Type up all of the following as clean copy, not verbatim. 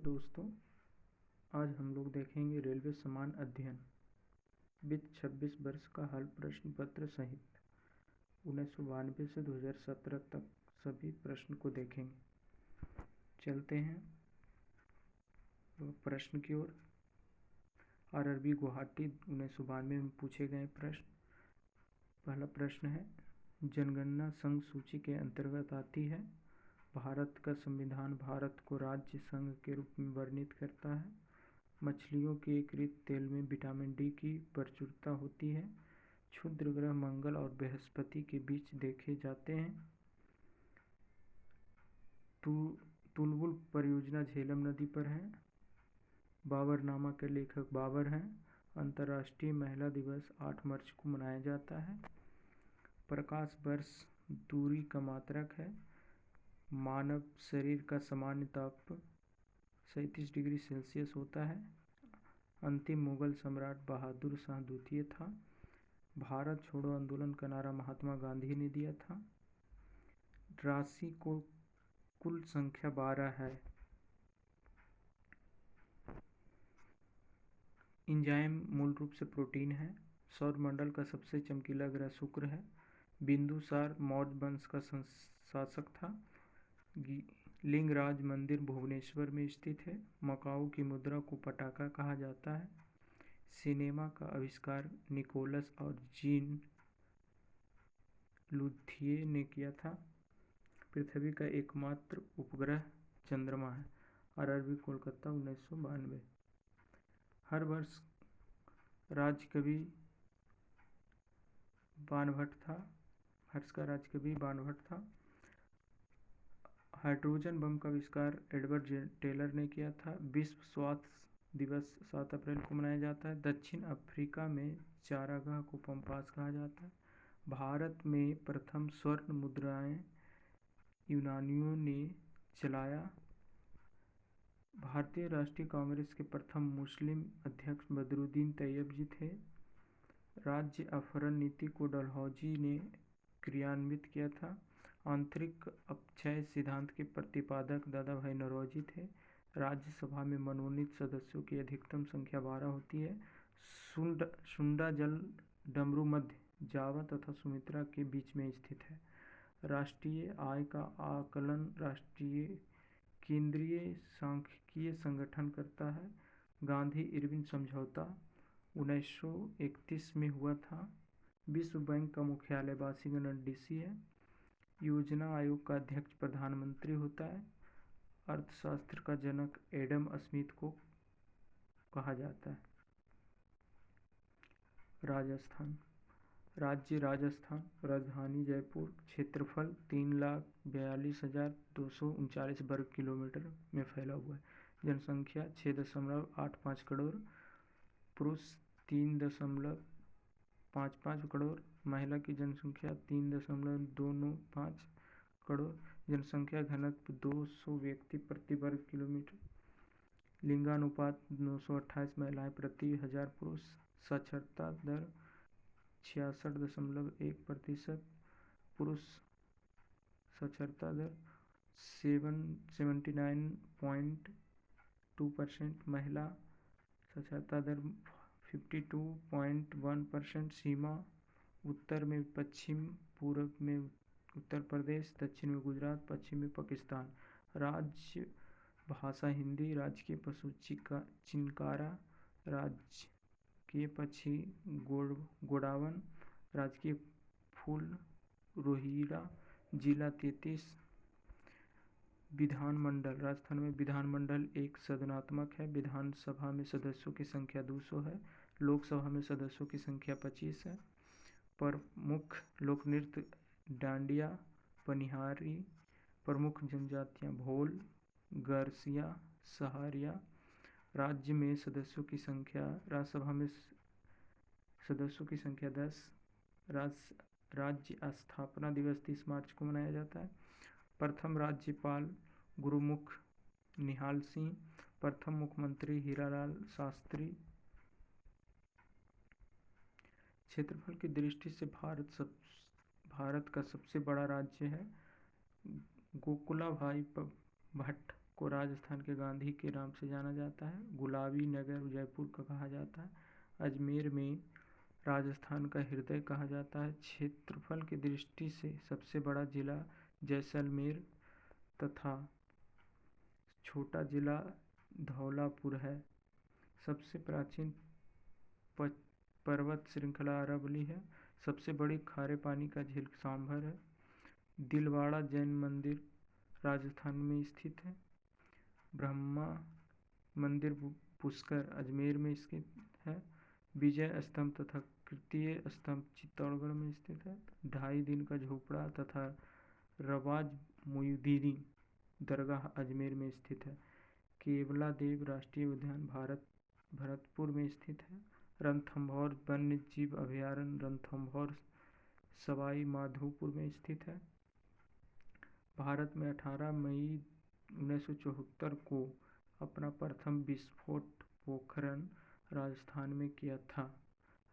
दोस्तों, आज हम लोग देखेंगे रेलवे समान अध्ययन वित्त 26 वर्ष का हल प्रश्न पत्र सहित 1992 से 2017 तक सभी प्रश्न को देखेंगे। चलते हैं प्रश्न की ओर। आरआरबी गुवाहाटी 1992 में पूछे गए प्रश्न। पहला प्रश्न है, जनगणना संघ सूची के अंतर्गत आती है। भारत का संविधान भारत को राज्य संघ के रूप में वर्णित करता है। मछलियों के एकत्रित तेल में विटामिन डी की प्रचुरता होती है। क्षुद्र ग्रह मंगल और बृहस्पति के बीच देखे जाते हैं। तुलबुल परियोजना झेलम नदी पर है। बाबरनामा के लेखक बाबर हैं। अंतर्राष्ट्रीय महिला दिवस 8 मार्च को मनाया जाता है। प्रकाश वर्ष दूरी का मात्रक है। मानव शरीर का सामान्य ताप 37 डिग्री सेल्सियस होता है। अंतिम मुगल सम्राट बहादुर शाह द्वितीय था। भारत छोड़ो आंदोलन का नारा महात्मा गांधी ने दिया था। राशि को कुल संख्या 12 है। एंजाइम मूल रूप से प्रोटीन है। सौरमंडल का सबसे चमकीला ग्रह शुक्र है। बिंदुसार मौर्य वंश का शासक था। लिंगराज मंदिर भुवनेश्वर में स्थित है। मकाऊ की मुद्रा को पटाखा कहा जाता है। सिनेमा का आविष्कार निकोलस और जीन लुथिये ने किया था। पृथ्वी का एकमात्र उपग्रह चंद्रमा है। आरआरबी कोलकाता 1992। हर वर्ष राजकवि बाणभट्ट था। हर्ष का राजकवि बाणभट्ट था। हाइड्रोजन बम का आविष्कार एडवर्ड टेलर ने किया था। विश्व स्वास्थ्य दिवस 7 अप्रैल को मनाया जाता है। दक्षिण अफ्रीका में चारागाह को पंपास कहा जाता है। भारत में प्रथम स्वर्ण मुद्राएं यूनानियों ने चलाया। भारतीय राष्ट्रीय कांग्रेस के प्रथम मुस्लिम अध्यक्ष बदरुद्दीन तैयब जी थे। राज्य अपहरण नीति को डलहौजी ने क्रियान्वित किया था। आंतरिक अपक्षय सिद्धांत के प्रतिपादक दादा भाई नौरोजी थे। राज्यसभा में मनोनीत सदस्यों की अधिकतम संख्या 12 होती है। सुंडा जल डमरू मध्य जावा तथा सुमित्रा के बीच में स्थित है। राष्ट्रीय आय का आकलन राष्ट्रीय केंद्रीय सांख्यिकीय संगठन करता है। गांधी इरविन समझौता 1931 में हुआ था। विश्व बैंक का मुख्यालय वाशिंगटन डीसी है। योजना आयोग का अध्यक्ष प्रधानमंत्री होता है। अर्थशास्त्र का जनक एडम स्मिथ को कहा जाता है। राजस्थान राज्य राजस्थान, राजधानी जयपुर, क्षेत्रफल 3,42,239 वर्ग किलोमीटर में फैला हुआ है। जनसंख्या 6.85 करोड़, पुरुष 3.55 करोड़, महिला की जनसंख्या 3.295 करोड़। जनसंख्या घनत्व 200 व्यक्ति प्रति वर्ग किलोमीटर। लिंगानुपात 928 महिलाएं प्रति 1000 पुरुष। साक्षरता दर 66.1%, पुरुष साक्षरता दर 79.2%, महिला साक्षरता दर 52.1%। सीमा उत्तर में पश्चिम, पूर्व में उत्तर प्रदेश, दक्षिण में गुजरात, पश्चिम में पाकिस्तान। राज्य भाषा हिंदी। राजकीय पशु चिंकारा, राजकीय पक्षी गोडावन, राजकीय फूल रोहिरा। जिला 33। विधानमंडल राजस्थान में विधानमंडल एक सदनात्मक है। विधानसभा में सदस्यों की संख्या 200 है। लोकसभा में सदस्यों की संख्या 25 है। प्रमुख लोक नृत्य डांडिया, पनिहारी। प्रमुख जनजातियां भोल, गरसिया, सहारिया। राज्य में सदस्यों की संख्या राज्यसभा में सदस्यों की संख्या 10। राज्य स्थापना दिवस 30 मार्च को मनाया जाता है। प्रथम राज्यपाल गुरुमुख निहाल सिंह। प्रथम मुख्यमंत्री हीरालाल शास्त्री। क्षेत्रफल की दृष्टि से भारत का सबसे बड़ा राज्य है। गोकुला भाई भट्ट को राजस्थान के गांधी के नाम से जाना जाता है। गुलाबी नगर जयपुर का कहा जाता है। अजमेर में राजस्थान का हृदय कहा जाता है। क्षेत्रफल की दृष्टि से सबसे बड़ा जिला जैसलमेर तथा छोटा जिला धौलापुर है। सबसे प्राचीन पर्वत श्रृंखला अरावली है। सबसे बड़ी खारे पानी का झील सांभर है। दिलवाड़ा जैन मंदिर राजस्थान में स्थित है। ब्रह्मा मंदिर पुष्कर अजमेर में स्थित है। विजय स्तंभ तथा तृतीय स्तंभ चित्तौड़गढ़ में स्थित है। 2.5 दिन का झोपड़ा तथा रवाज मुयुद्दीन दरगाह अजमेर में स्थित है। केवला देव राष्ट्रीय उद्यान भरतपुर में स्थित है। रणथंभौर वन्य जीव अभयारण्य रणथंभौर सवाई माधोपुर में स्थित है। भारत में 18 मई 1974 को अपना प्रथम विस्फोट पोखरण राजस्थान में किया था।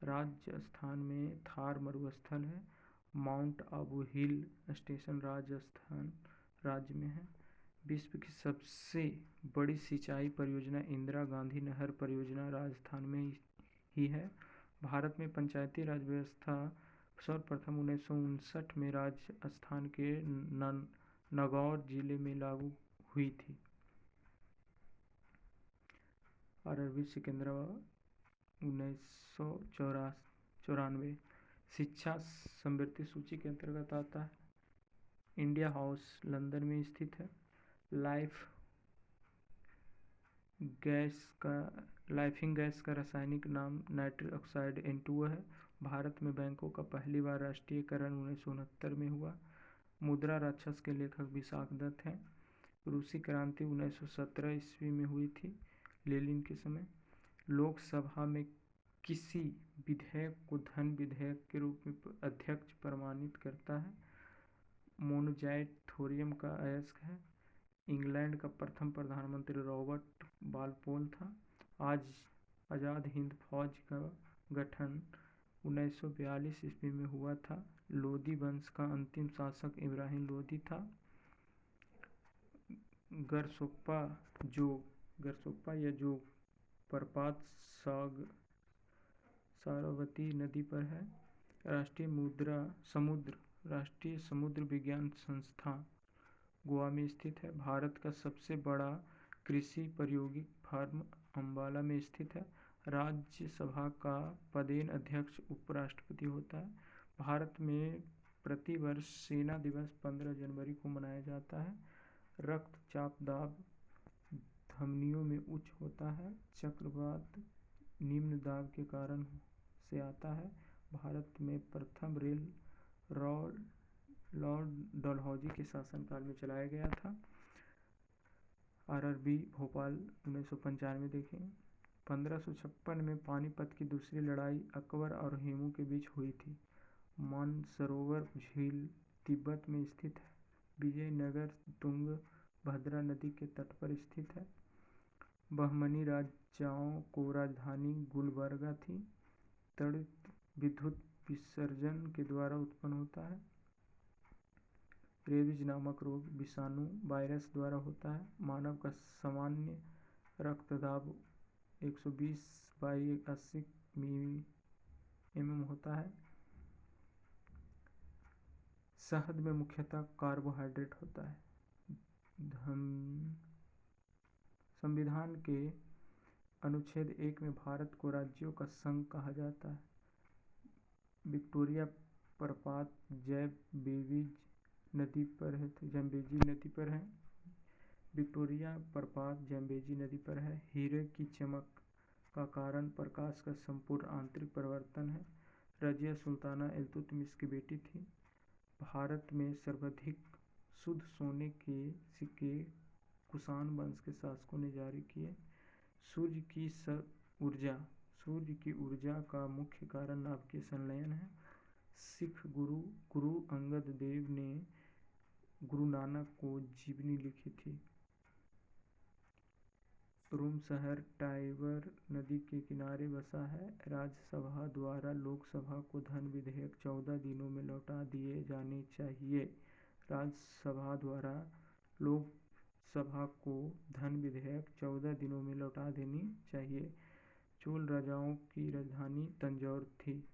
राजस्थान में थार मरुस्थल है। Mount Abu hill station Rajasthan राज्य में है। विश्व की सबसे बड़ी सिंचाई परियोजना इंदिरा गांधी नहर परियोजना राजस्थान में ही है। भारत में पंचायती राज व्यवस्था सर्वप्रथम 1959 में राजस्थान के नागौर जिले में लागू हुई थी। आरआरबी सिकंदराबाद 1994 शिक्षा समृद्धि सूची के अंतर्गत आता है। इंडिया हाउस लंदन में स्थित है। लाइफिंग गैस का रासायनिक नाम नाइट्रस ऑक्साइड N2O है। भारत में बैंकों का पहली बार राष्ट्रीयकरण 1969 में हुआ। मुद्रा राक्षस के लेखक विशाख दत्त हैं। रूसी क्रांति 1917 ईस्वी में हुई थी, लेनिन के समय। लोकसभा में किसी विधेयक को धन विधेयक के रूप में अध्यक्ष प्रमाणित करता है। मोनोजाइट थोरियम का अयस्क है। इंग्लैंड का प्रथम प्रधानमंत्री रॉबर्ट बालपोल था। आज आज़ाद हिंद फौज का गठन 1942 ईस्वी में हुआ था। लोधी वंश का अंतिम शासक इब्राहिम लोधी था। गरसोप्पा या जोग प्रपात सारवती नदी पर है। राष्ट्रीय समुद्र विज्ञान संस्थान गोवा में स्थित है। भारत का सबसे बड़ा कृषि प्रायोगिक फार्म अम्बाला में स्थित है। राज्यसभा का पदेन अध्यक्ष उपराष्ट्रपति होता है। भारत में प्रतिवर्ष सेना दिवस 15 जनवरी को मनाया जाता है। रक्तचाप दाब धमनियों में उच्च होता है। चक्रवात निम्न दाब के कारण से आता है। भारत में प्रथम रेल लॉर्ड डलहौजी के शासनकाल में चलाया गया था। आरआरबी भोपाल 1995 देखें। 1556 में पानीपत की दूसरी लड़ाई अकबर और हेमू के बीच हुई थी। मानसरोवर झील तिब्बत में स्थित है। विजयनगर तुंग भद्रा नदी के तट पर स्थित है। बहमनी राजाओं को राजधानी गुलबर्गा थी। त्वरित विद्युत विसर्जन के द्वारा उत्पन्न होता है। रेबीज नामक रोग विषाणु वायरस द्वारा होता है। मानव का सामान्य रक्तदाब 120/80 mm होता है। शहद में मुख्यतः कार्बोहाइड्रेट होता है। संविधान के अनुच्छेद 1 में भारत को राज्यों का संघ कहा जाता है। विक्टोरिया प्रपात जैम्बेजी नदी पर है। विक्टोरिया प्रपात जैम्बेजी नदी पर है। हीरे की चमक का कारण प्रकाश का संपूर्ण आंतरिक परिवर्तन है। रजिया सुल्ताना इल्तुतमिश की बेटी थी। भारत में सर्वाधिक शुद्ध सोने के सिक्के कुषाण वंश के शासकों ने जारी किए। सूर्य की ऊर्जा का मुख्य कारण नाभिकीय संलयन है। सिख गुरु अंगद देव ने गुरु नानक को जीवनी लिखी थी। रोम शहर टाइबर नदी के किनारे बसा है। राज्यसभा द्वारा लोकसभा को धन विधेयक 14 दिनों में लौटा दिए जाने चाहिए। राज्यसभा द्वारा सभा को धन विधेयक 14 दिनों में लौटा देनी चाहिए। चोल राजाओं की राजधानी तंजौर थी।